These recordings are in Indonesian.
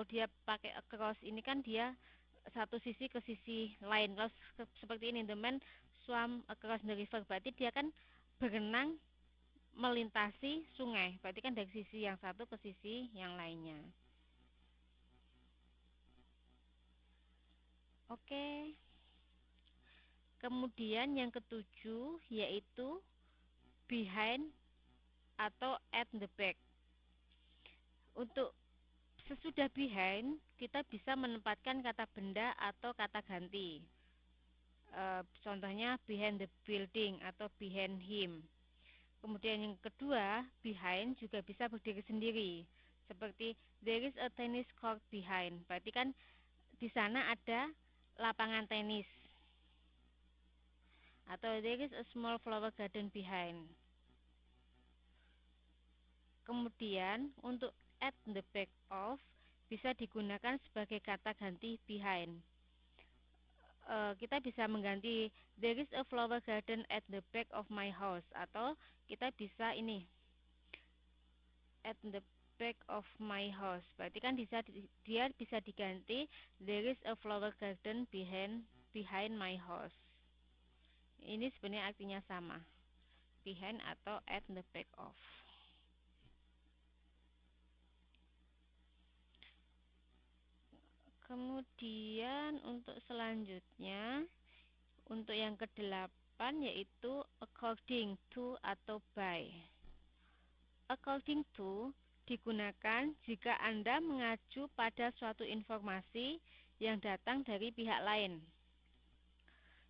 kalau dia pakai across ini kan dia satu sisi ke sisi lain. Kalau seperti ini, the man swam across the river, berarti dia kan berenang melintasi sungai, berarti kan dari sisi yang satu ke sisi yang lainnya. Oke. Kemudian yang ketujuh yaitu behind atau at the back. Untuk sesudah behind, kita bisa menempatkan kata benda atau kata ganti. Contohnya behind the building atau behind him. Kemudian yang kedua, behind juga bisa berdiri sendiri. Seperti there is a tennis court behind. Berarti kan di sana ada lapangan tenis. Atau there is a small flower garden behind. Kemudian untuk at the back of bisa digunakan sebagai kata ganti behind. Kita bisa mengganti there is a flower garden at the back of my house, atau kita bisa ini at the back of my house. Berarti kan dia bisa diganti there is a flower garden behind my house. Ini sebenarnya artinya sama, behind atau at the back of. Kemudian untuk selanjutnya, untuk yang kedelapan yaitu according to atau by. According to digunakan jika Anda mengacu pada suatu informasi yang datang dari pihak lain.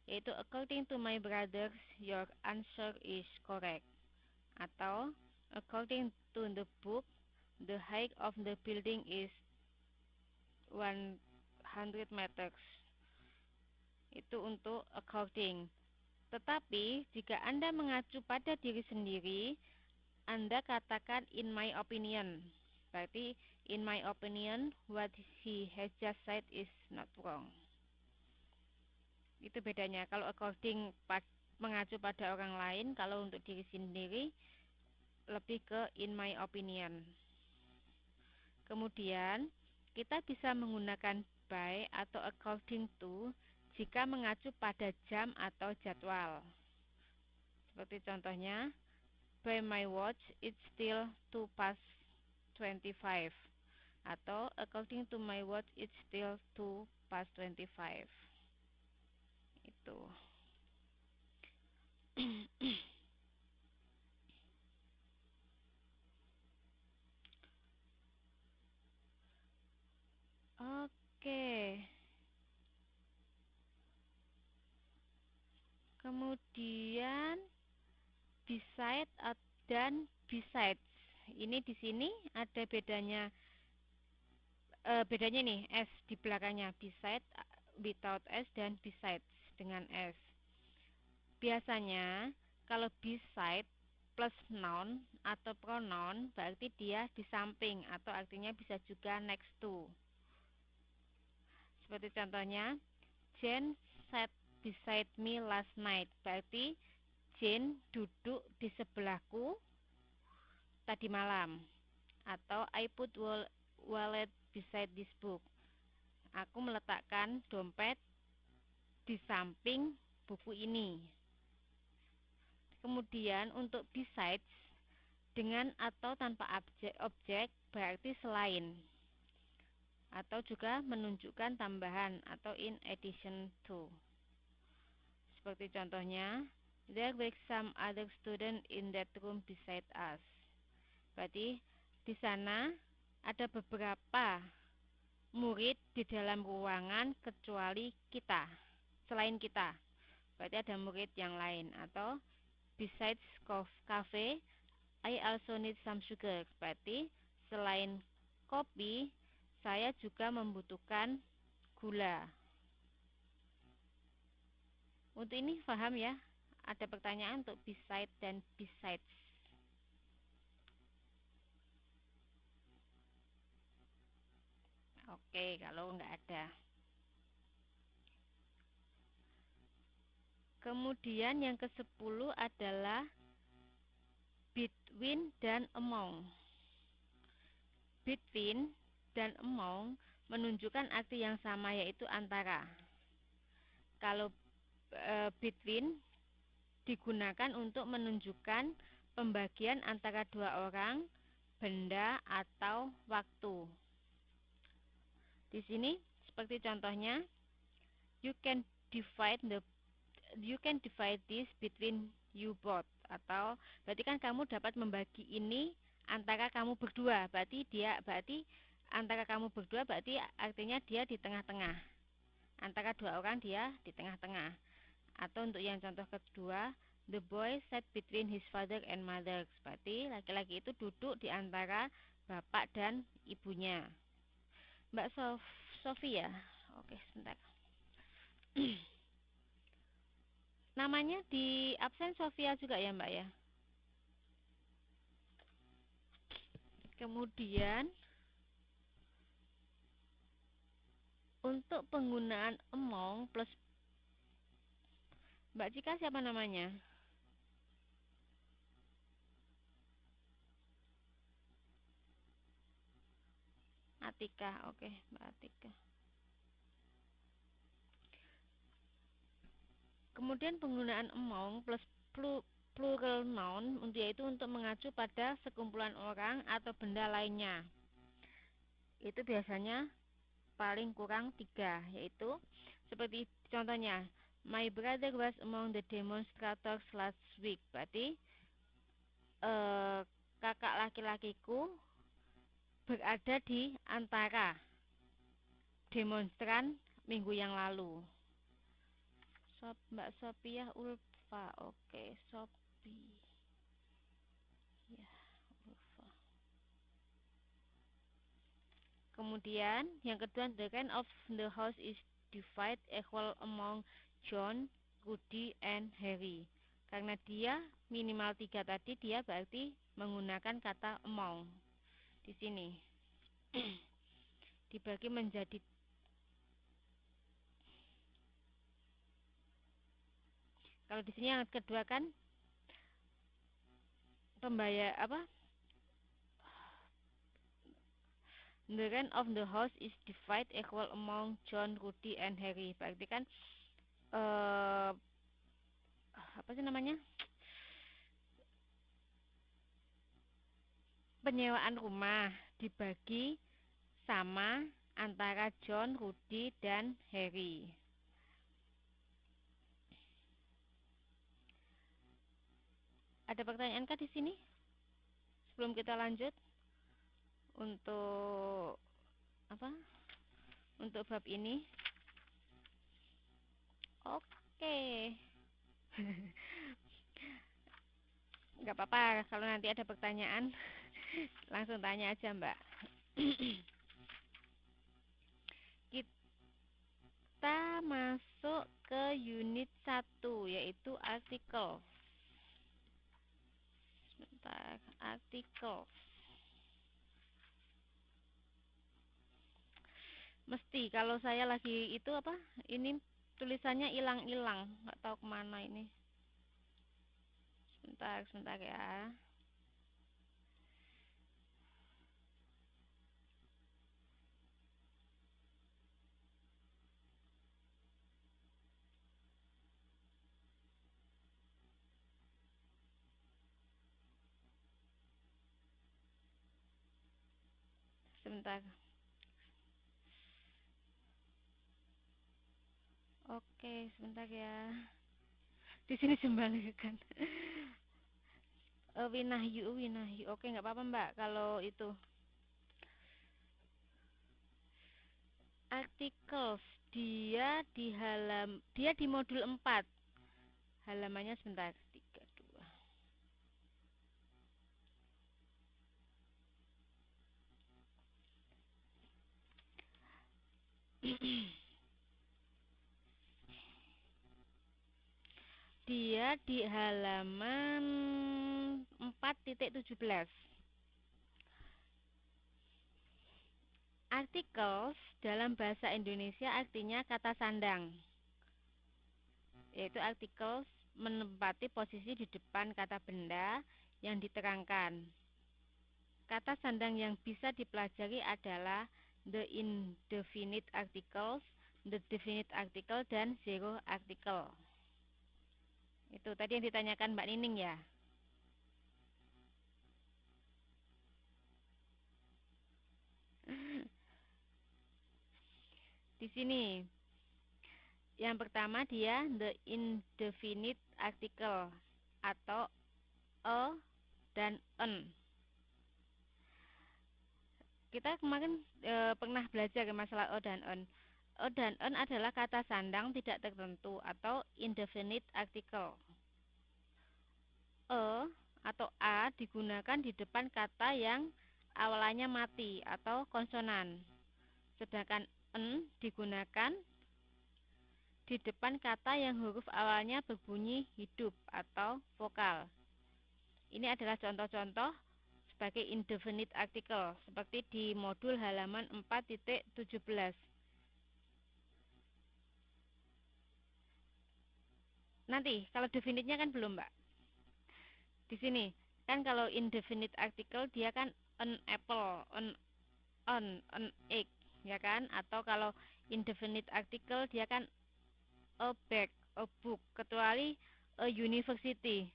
Yaitu according to my brothers, your answer is correct. Atau according to the book, the height of the building is 100 meters. Itu untuk according. Tetapi jika Anda mengacu pada diri sendiri, Anda katakan in my opinion. Berarti in my opinion what he has just said is not wrong. Itu bedanya. Kalau according mengacu pada orang lain, kalau untuk diri sendiri lebih ke in my opinion. Kemudian kita bisa menggunakan by atau according to jika mengacu pada jam atau jadwal. Seperti contohnya, by my watch it's still 2:25. Atau according to my watch it's still 2:25. Itu. Oke. Kemudian beside dan besides. Ini di sini ada bedanya. Bedanya nih s di belakangnya, beside without s dan besides dengan s. Biasanya kalau beside plus noun atau pronoun berarti dia di samping, atau artinya bisa juga next to. Seperti contohnya, Jane sat beside me last night. Berarti Jane duduk di sebelahku tadi malam. Atau I put wallet beside this book. Aku meletakkan dompet di samping buku ini. Kemudian untuk besides dengan atau tanpa objek berarti selain, atau juga menunjukkan tambahan atau in addition to. Seperti contohnya, there were some other student in that room beside us. Berarti di sana ada beberapa murid di dalam ruangan kecuali kita, selain kita. Berarti ada murid yang lain. Atau besides cafe, I also need some sugar. Berarti selain kopi, saya juga membutuhkan gula. Untuk ini paham ya? Ada pertanyaan untuk beside dan besides. Oke, kalau nggak ada. Kemudian yang ke-10 adalah between dan among. Between dan among menunjukkan arti yang sama, yaitu antara. Kalau between digunakan untuk menunjukkan pembagian antara dua orang, benda, atau waktu. Di sini seperti contohnya, you can divide this between you both, atau berarti kan kamu dapat membagi ini antara kamu berdua. Berarti antara kamu berdua berarti artinya dia di tengah-tengah. Antara dua orang dia di tengah-tengah. Atau untuk yang contoh kedua, the boy sat between his father and mother. Berarti laki-laki itu duduk di antara bapak dan ibunya. Mbak Sofia. Oke, sebentar. Namanya di absen Sofia juga ya, Mbak ya. Kemudian untuk penggunaan among plus, Mbak Cika siapa namanya? Atika. Oke, Mbak Atika. Kemudian penggunaan among plus plural noun, yaitu untuk mengacu pada sekumpulan orang atau benda lainnya. Itu biasanya paling kurang 3, yaitu seperti contohnya, my brother was among the demonstrators last week. Berarti kakak laki-lakiku berada di antara demonstran minggu yang lalu. Mbak Sophia Ulfa. Oke, Sophia Ulfa. Kemudian yang kedua, the rent of the house is divided equal among John, Rudy, and Harry. Karena dia minimal 3 tadi, dia berarti menggunakan kata among. Di sini dibagi menjadi, kalau di sini yang kedua kan pembayar apa? The rent of the house is divided equal among John, Rudy, and Harry. Berarti kan apa sih namanya? Penyewaan rumah dibagi sama antara John, Rudy, dan Harry. Ada pertanyaan kah di sini? Sebelum kita lanjut untuk apa? Untuk bab ini. Oke. Nggak apa-apa kalau nanti ada pertanyaan langsung tanya aja, Mbak. Kita masuk ke unit 1, yaitu artikel. Sebentar, artikel. Mesti kalau saya lagi itu apa? Ini tulisannya hilang-hilang, nggak tahu kemana ini. Sebentar ya. Sebentar. Oke, sebentar ya. Di sini kan. Winahyu. Oke, nggak apa-apa, Mbak. Kalau itu articles, dia di modul 4. Halamannya sebentar. 32. Dia di halaman 4.17. Articles dalam bahasa Indonesia artinya kata sandang, yaitu articles menempati posisi di depan kata benda yang diterangkan. Kata sandang yang bisa dipelajari adalah the indefinite articles, the definite article, dan zero article. Itu tadi yang ditanyakan Mbak Nining ya. Di sini yang pertama dia the indefinite article atau a dan an. Kita kemarin pernah belajar masalah a dan an. A dan an adalah kata sandang tidak tertentu atau indefinite article. A atau a digunakan di depan kata yang awalannya mati atau konsonan. Sedangkan n digunakan di depan kata yang huruf awalnya berbunyi hidup atau vokal. Ini adalah contoh-contoh sebagai indefinite article seperti di modul halaman 4.17. Nanti kalau definitnya kan belum, Mbak. Di sini kan kalau indefinite article dia kan an apple, an egg, ya kan? Atau kalau indefinite article dia kan a bag, a book, kecuali a university.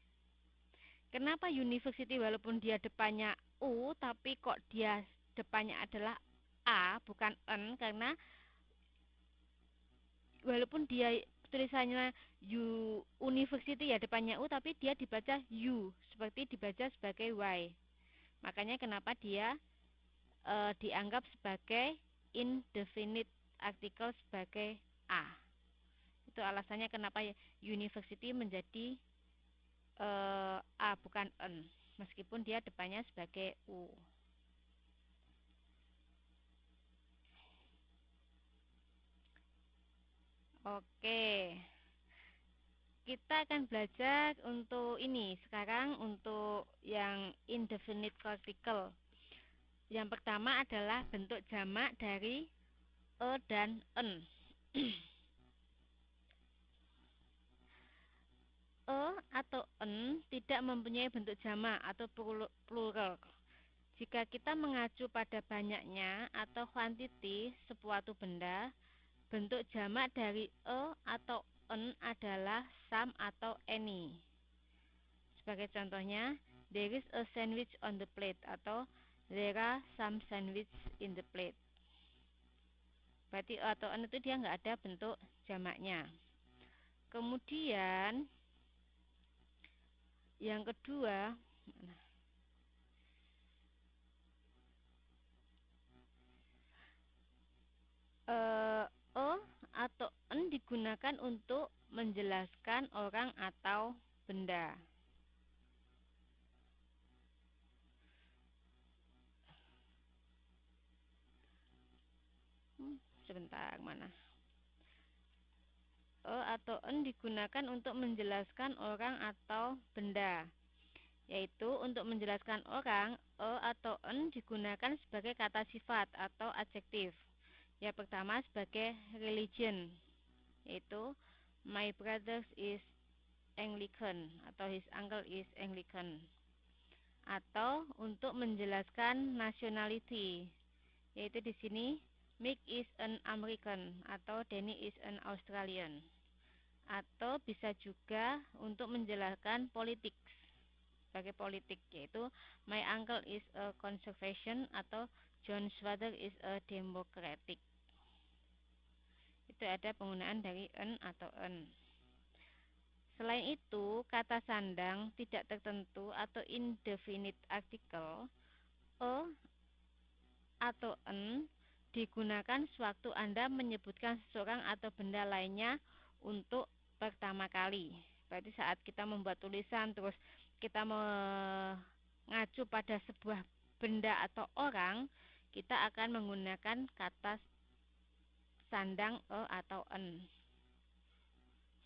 Kenapa university walaupun dia depannya u tapi kok dia depannya adalah a bukan n? Karena walaupun dia tulisannya university ya depannya u tapi dia dibaca u seperti dibaca sebagai y. Makanya kenapa dia dianggap sebagai indefinite article sebagai a. Itu alasannya kenapa university menjadi a bukan n meskipun dia depannya sebagai u. Oke. Kita akan belajar untuk ini sekarang untuk yang indefinite particle. Yang pertama adalah bentuk jamak dari e dan n. E atau n tidak mempunyai bentuk jamak atau plural. Jika kita mengacu pada banyaknya atau kuantiti suatu benda, bentuk jamak dari e atau n adalah some atau any. Sebagai contohnya, there is a sandwich on the plate atau there are some sandwich in the plate. Berarti e atau n itu dia nggak ada bentuk jamaknya. Kemudian yang kedua, e atau n digunakan untuk menjelaskan orang atau benda. Sebentar, mana? E atau n digunakan untuk menjelaskan orang atau benda. Yaitu untuk menjelaskan orang, e atau n digunakan sebagai kata sifat atau adjektif. Yang pertama sebagai religion, yaitu my brother is Anglican atau his uncle is Anglican. Atau untuk menjelaskan nationality, yaitu di sini Mick is an American atau Danny is an Australian. Atau bisa juga untuk menjelaskan politik sebagai politik, yaitu my uncle is a conservation atau John's father is a democratic. Itu ada penggunaan dari n atau n. Selain itu, kata sandang tidak tertentu atau indefinite article e atau n digunakan sewaktu Anda menyebutkan seseorang atau benda lainnya untuk pertama kali. Berarti saat kita membuat tulisan terus kita mengacu pada sebuah benda atau orang, kita akan menggunakan kata sandang e atau n.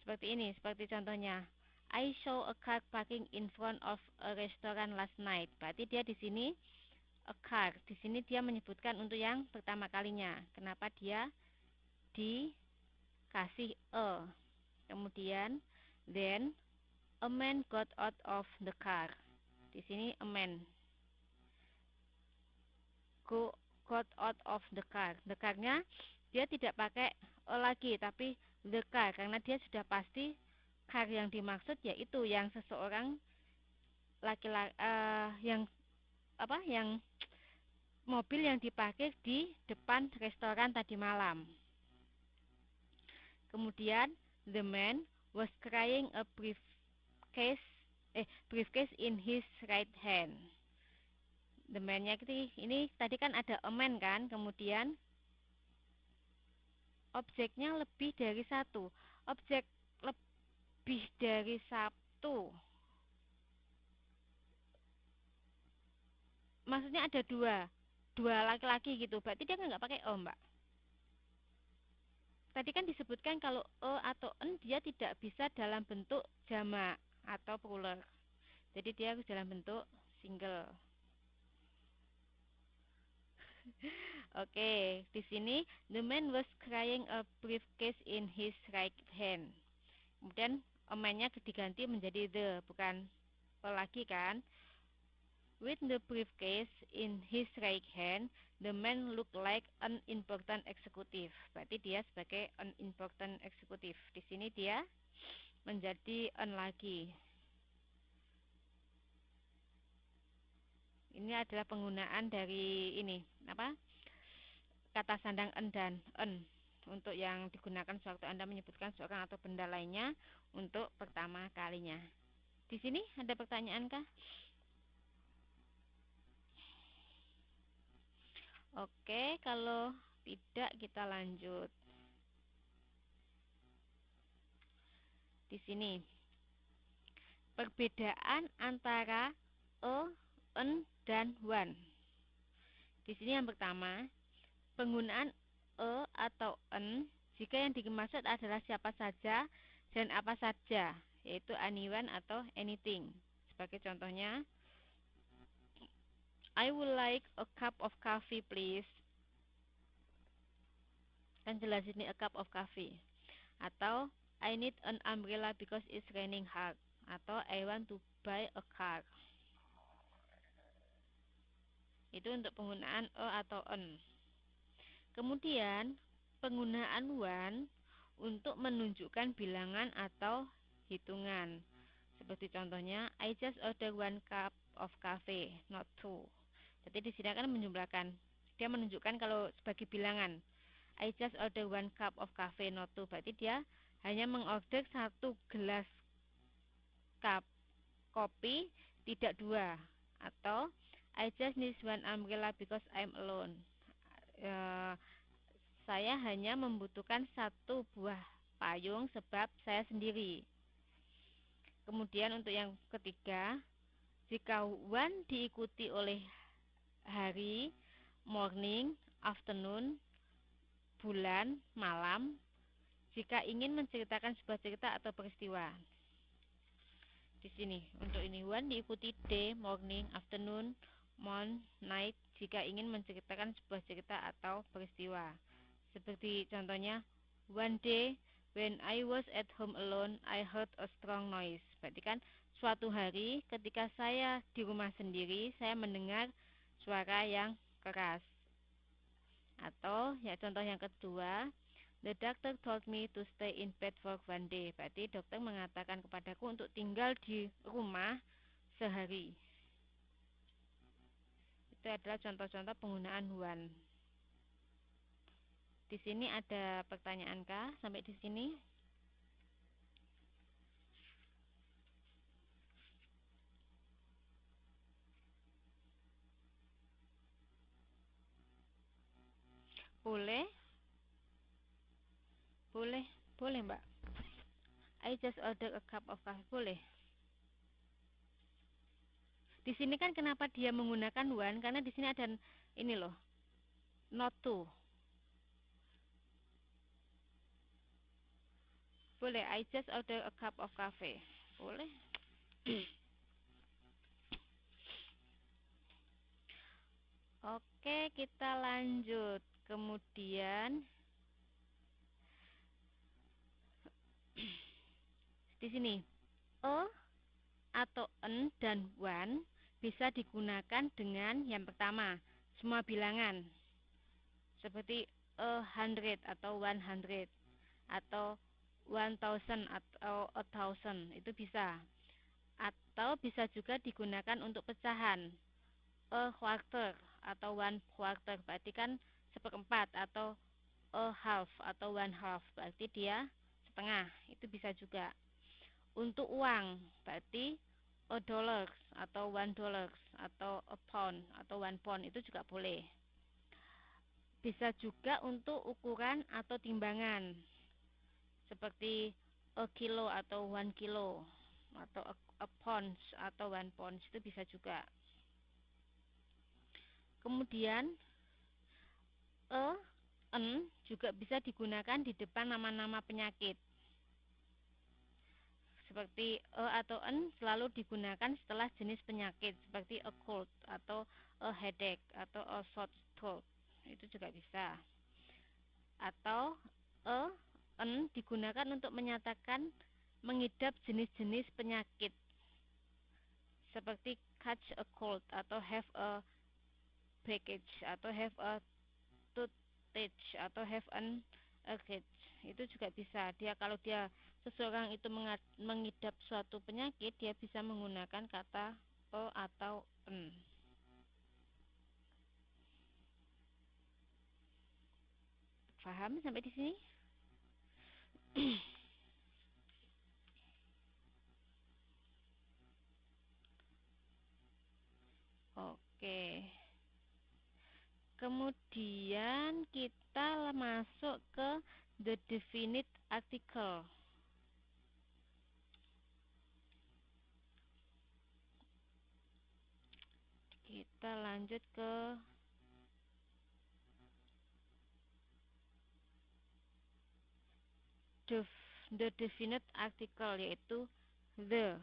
Seperti ini, seperti contohnya, I saw a car parking in front of a restaurant last night. Berarti dia di sini a car. Di sini dia menyebutkan untuk yang pertama kalinya. Kenapa dia dikasih a. Kemudian then a man got out of the car. Di sini a man got out of the car. The car-nya dia tidak pakai a lagi, tapi the car, karena dia sudah pasti car yang dimaksud yaitu yang seseorang laki-laki yang yang mobil yang diparkir di depan restoran tadi malam. Kemudian the man was carrying a briefcase in his right hand. The man-nya ini tadi kan ada a man kan, kemudian objeknya lebih dari satu. Objek lebih dari satu. Maksudnya ada dua laki-laki gitu. Berarti dia nggak pakai o, Mbak. Tadi kan disebutkan kalau e atau en dia tidak bisa dalam bentuk jamak atau plural. Jadi dia harus dalam bentuk single. Oke, di sini the man was carrying a briefcase in his right hand. Kemudian a man-nya diganti menjadi the, bukan lagi kan? With the briefcase in his right hand, the man looked like an important executive. Berarti dia sebagai an important executive. Di sini dia menjadi an lagi. Ini adalah penggunaan dari kata sandang en dan en untuk yang digunakan sewaktu Anda menyebutkan seorang atau benda lainnya untuk pertama kalinya. Di sini ada pertanyaan kah? Oke, kalau tidak kita lanjut. Di sini perbedaan antara e, en, dan wan. Di sini yang pertama, penggunaan e atau en jika yang dimaksud adalah siapa saja dan apa saja, yaitu anyone atau anything. Sebagai contohnya, I would like a cup of coffee, please. Kan jelas ini a cup of coffee. Atau I need an umbrella because it's raining hard. Atau I want to buy a car. Itu untuk penggunaan e atau en. Kemudian penggunaan one untuk menunjukkan bilangan atau hitungan. Seperti contohnya, I just order one cup of coffee, not two. Jadi di sini akan menjumlahkan. Dia menunjukkan kalau sebagai bilangan. I just order one cup of coffee, not two. Berarti dia hanya mengorder satu gelas cup kopi, tidak dua. Atau I just need one umbrella because I'm alone. Saya hanya membutuhkan satu buah payung sebab saya sendiri. Kemudian untuk yang ketiga, jika one diikuti oleh hari, morning, afternoon, bulan, malam, jika ingin menceritakan sebuah cerita atau peristiwa. Di sini untuk ini one diikuti day, morning, afternoon, month, night jika ingin menceritakan sebuah cerita atau peristiwa. Seperti contohnya, one day when I was at home alone, I heard a strong noise. Berarti kan suatu hari ketika saya di rumah sendiri, saya mendengar suara yang keras. Atau ya contoh yang kedua, the doctor told me to stay in bed for one day. Berarti dokter mengatakan kepadaku untuk tinggal di rumah sehari. Itu adalah contoh-contoh penggunaan one. Di sini ada pertanyaan kah sampai di sini? Boleh? Boleh, boleh Mbak. I just order a cup of coffee. Boleh. Di sini kan kenapa dia menggunakan one? Karena di sini ada ini loh, not to. Boleh, I just order a cup of coffee. Boleh. Oke, kita lanjut. Kemudian di sini e atau en dan one bisa digunakan dengan yang pertama, semua bilangan. seperti 100 atau 100 atau 1000 atau 1000 itu bisa. Atau bisa juga digunakan untuk pecahan, a quarter atau one quarter berarti kan seperempat, atau a half atau one half berarti dia setengah, itu bisa juga. Untuk uang berarti a dollars atau one dollars atau a pound atau one pound itu juga boleh. Bisa juga untuk ukuran atau timbangan seperti a kilo atau 1 kilo atau a pound atau 1 pound itu bisa juga. Kemudian e, en juga bisa digunakan di depan nama-nama penyakit. Seperti e atau en selalu digunakan setelah jenis penyakit seperti a cold atau a headache atau a sore throat. Itu juga bisa. Atau e, en digunakan untuk menyatakan mengidap jenis-jenis penyakit seperti catch a cold atau have a breakage atau have a toothache atau have an ache. Itu juga bisa. Kalau seseorang itu mengidap suatu penyakit, dia bisa menggunakan kata e atau en. Paham sampai di sini? Oke. Kemudian kita masuk ke the definite article. Kita lanjut ke the definite article, yaitu the.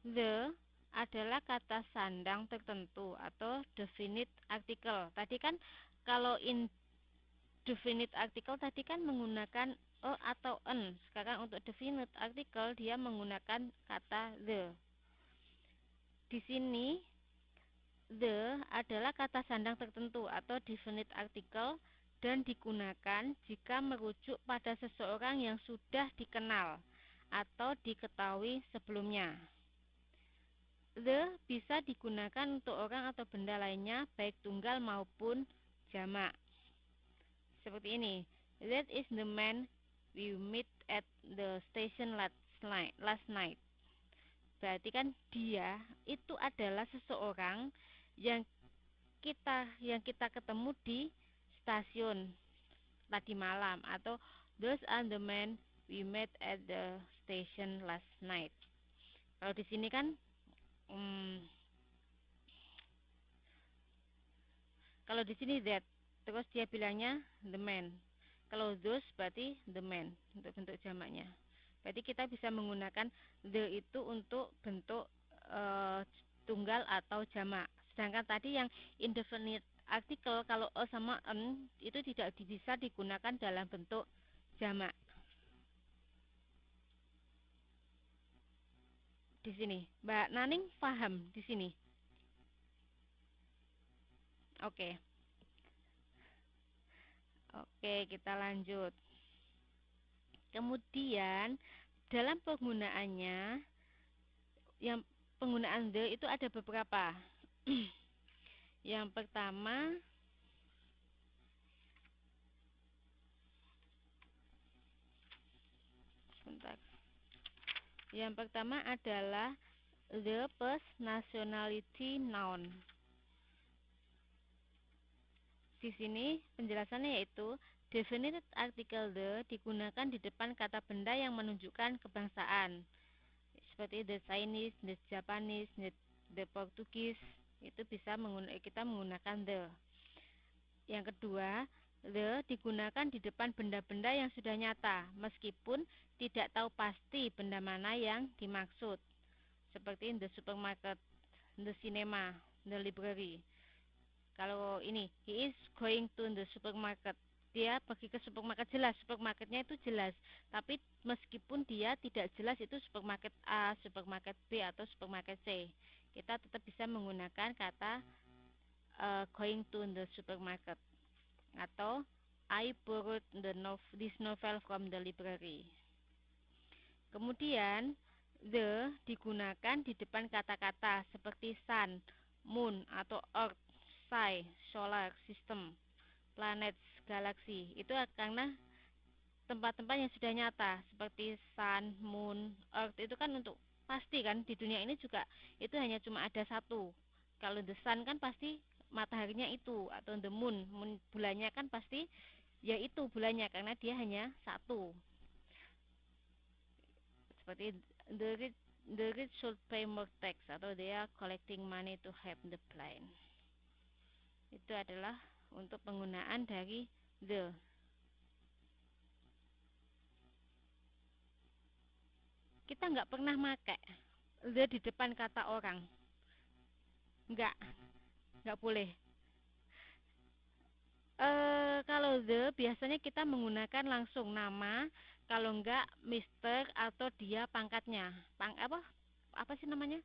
The adalah kata sandang tertentu atau definite article. Tadi kan kalau indefinite article tadi kan menggunakan e atau en. Sekarang untuk definite article dia menggunakan kata the. Di sini the adalah kata sandang tertentu atau definite article dan digunakan jika merujuk pada seseorang yang sudah dikenal atau diketahui sebelumnya. The bisa digunakan untuk orang atau benda lainnya baik tunggal maupun jamak. Seperti ini. That is the man we met at the station last night. Berarti kan dia itu adalah seseorang yang kita ketemu di stasiun tadi malam, atau those are the men we met at the station last night. Kalau di sini kan kalau di sini that, terus dia bilangnya the man. Kalau those berarti the man untuk bentuk jamaknya. Berarti kita bisa menggunakan the itu untuk bentuk tunggal atau jamak. Sedangkan tadi yang indefinite article kalau e sama en itu tidak bisa digunakan dalam bentuk jamak. Di sini, Mbak Naning paham di sini? Oke. Oke, kita lanjut. Kemudian dalam penggunaannya, yang penggunaan the itu ada beberapa. Yang pertama, sebentar. Yang pertama adalah the first nationality noun. Di sini penjelasannya yaitu definite article the digunakan di depan kata benda yang menunjukkan kebangsaan. Seperti the Chinese, the Japanese, the Portuguese, itu bisa kita menggunakan the. Yang kedua, the digunakan di depan benda-benda yang sudah nyata, meskipun tidak tahu pasti benda mana yang dimaksud. Seperti in the supermarket, the cinema, the library. Kalau ini, he is going to the supermarket. Dia pergi ke supermarket, jelas supermarketnya itu jelas. Tapi meskipun dia tidak jelas itu supermarket A, supermarket B, atau supermarket C, kita tetap bisa menggunakan kata going to the supermarket. atau I borrowed this novel from the library. Kemudian the digunakan di depan kata-kata seperti sun, moon atau earth, sky, solar system, planet, galaksi. Itu karena tempat-tempat yang sudah nyata seperti sun, moon, earth itu kan untuk pasti kan di dunia ini juga itu hanya cuma ada satu. Kalau the sun kan pasti mataharinya itu, atau the moon, bulannya kan pasti ya itu bulannya karena dia hanya satu. Seperti the rich, the rich should pay more tax atau they are collecting money to help the blind. Itu adalah untuk penggunaan dari the. Kita nggak pernah pakai the di depan kata orang. Nggak, nggak boleh. Kalau the biasanya kita menggunakan langsung nama, kalau enggak Mister atau dia pangkatnya. Apa? Apa sih namanya?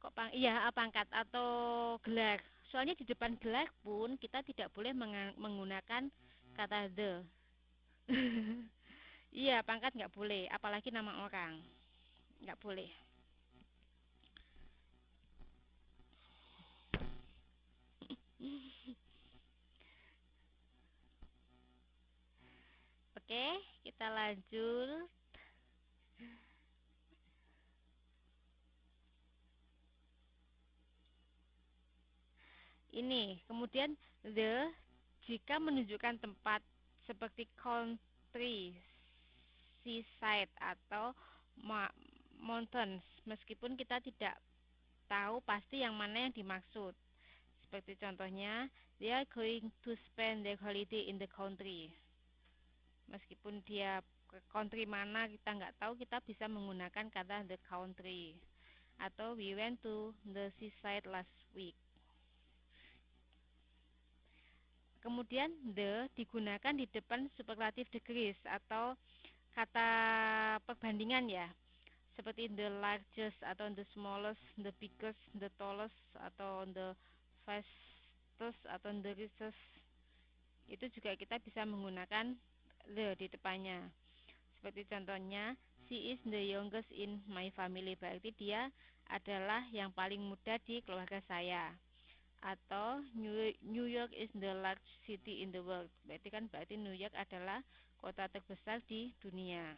Kok iya, pangkat atau gelar. Soalnya di depan gelar pun kita tidak boleh menggunakan kata the. Iya, pangkat nggak boleh, apalagi nama orang. Nggak boleh. Oke, kita lanjut. Ini, kemudian the jika menunjukkan tempat seperti country, seaside atau mountains, meskipun kita tidak tahu pasti yang mana yang dimaksud. Seperti contohnya, they are going to spend their holiday in the country. Meskipun dia ke country mana kita nggak tahu, kita bisa menggunakan kata the country. Atau we went to the seaside last week. Kemudian the digunakan di depan superlative degrees atau kata perbandingan ya. Seperti the largest atau the smallest, the biggest, the tallest atau the fastest atau the richest. Itu juga kita bisa menggunakan the di depannya. Seperti contohnya, she is the youngest in my family. Berarti dia adalah yang paling muda di keluarga saya. Atau New York is the largest city in the world. Berarti New York adalah kota terbesar di dunia.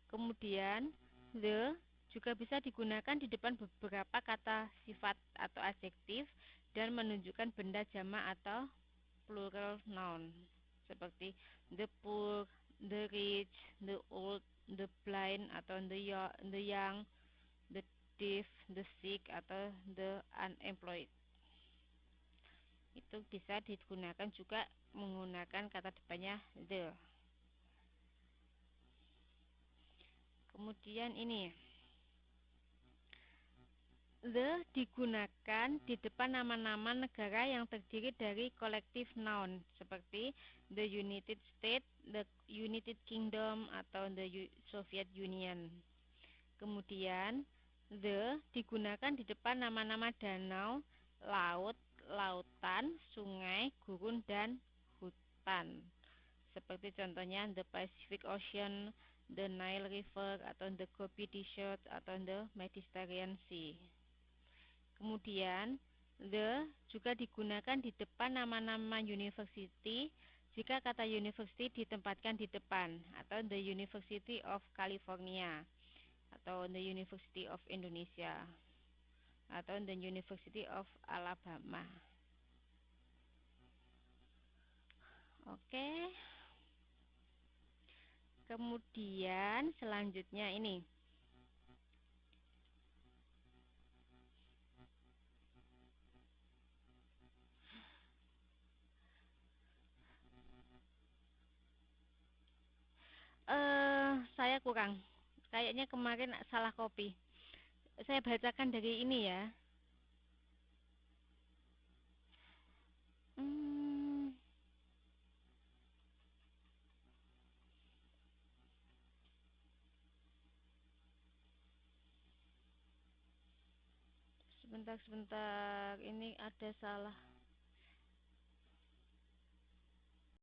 Kemudian the juga bisa digunakan di depan beberapa kata sifat atau adjektif dan menunjukkan benda jamak atau plural noun seperti the poor, the rich, the old, the blind atau the young, the deaf, the sick atau the unemployed. Itu bisa digunakan juga menggunakan kata depannya the. Kemudian ini the digunakan di depan nama-nama negara yang terdiri dari kolektif noun seperti the United States, the United Kingdom atau the Soviet Union. Kemudian the digunakan di depan nama-nama danau, laut, lautan, sungai, gurun dan hutan. Seperti contohnya the Pacific Ocean, the Nile River atau the Gobi Desert atau the Mediterranean Sea. Kemudian the juga digunakan di depan nama-nama university jika kata university ditempatkan di depan, atau the University of California atau the University of Indonesia atau the University of Alabama. Oke. Kemudian selanjutnya ini. Saya kurang. Kayaknya kemarin salah copy. Saya bacakan dari ini ya. Hmm, sebentar. Ini ada salah.